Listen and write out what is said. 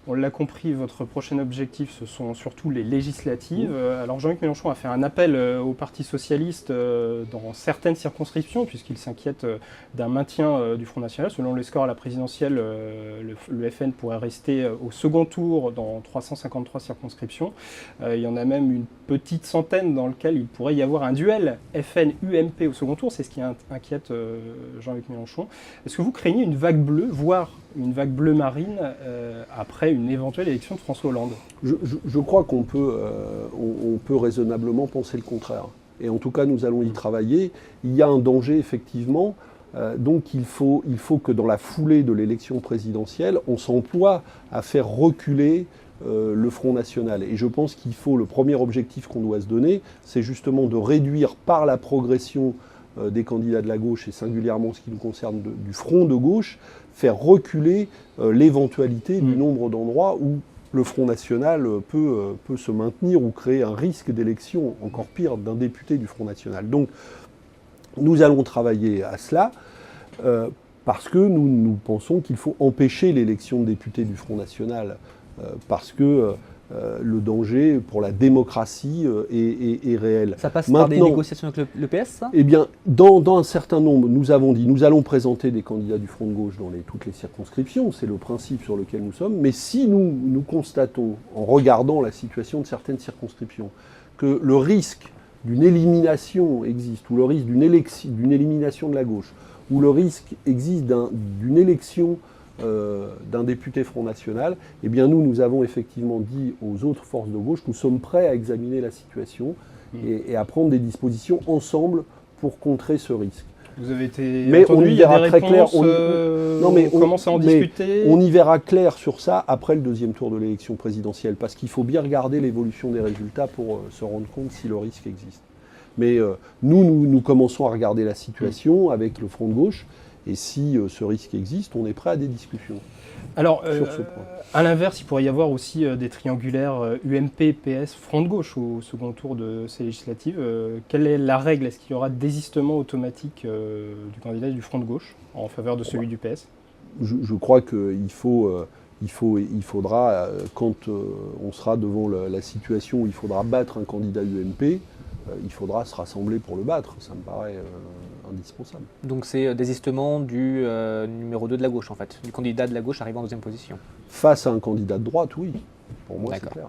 On l'a compris, votre prochain objectif, ce sont surtout les législatives. Alors Jean-Luc Mélenchon a fait un appel au Parti socialiste dans certaines circonscriptions, puisqu'il s'inquiète d'un maintien du Front National. Selon les scores à la présidentielle, le FN pourrait rester au second tour dans 353 circonscriptions. Il y en a même une petite centaine dans lesquelles il pourrait y avoir un duel FN-UMP au second tour. C'est ce qui inquiète Jean-Luc Mélenchon. Est-ce que vous craignez une vague bleue, voire une vague bleue marine après une éventuelle élection de François Hollande? Je crois qu'on peut, on peut raisonnablement penser le contraire. Et en tout cas, nous allons y travailler. Il y a un danger, effectivement. Donc il faut que dans la foulée de l'élection présidentielle, on s'emploie à faire reculer le Front National. Et je pense qu'il faut, le premier objectif qu'on doit se donner, c'est justement de réduire par la progression des candidats de la gauche, et singulièrement ce qui nous concerne du front de gauche, faire reculer l'éventualité du nombre d'endroits où le Front National peut se maintenir ou créer un risque d'élection, encore pire, d'un député du Front National. Donc nous allons travailler à cela parce que nous pensons qu'il faut empêcher l'élection de députés du Front National parce que le danger pour la démocratie est réel. Ça passe par des négociations avec le PS, ça ? Eh bien, dans un certain nombre, nous avons dit, nous allons présenter des candidats du Front de gauche dans toutes les circonscriptions, c'est le principe sur lequel nous sommes, mais si nous constatons, en regardant la situation de certaines circonscriptions, que le risque d'une élimination existe, ou le risque d'une élimination de la gauche, ou le risque existe d'une élection d'un député Front National, eh bien nous avons effectivement dit aux autres forces de gauche, nous sommes prêts à examiner la situation et à prendre des dispositions ensemble pour contrer ce risque. Vous avez été mais entendu, on y il y a verra des très réponses, clair. On commence à en discuter. On y verra clair sur ça après le deuxième tour de l'élection présidentielle, parce qu'il faut bien regarder l'évolution des résultats pour se rendre compte si le risque existe. Mais nous commençons à regarder la situation avec le Front de gauche. Et si ce risque existe, on est prêt à des discussions. Alors, sur ce point. À l'inverse, il pourrait y avoir aussi des triangulaires UMP, PS, Front de gauche au second tour de ces législatives. Quelle est la règle? Est-ce qu'il y aura désistement automatique du candidat du Front de gauche en faveur de celui du PS? Je crois qu'il faudra, quand on sera devant la situation où il faudra battre un candidat UMP, il faudra se rassembler pour le battre. Ça me paraît indispensable. Donc c'est désistement du numéro 2 de la gauche, en fait, du candidat de la gauche arrivant en deuxième position. Face à un candidat de droite, oui. Pour moi, c'est clair.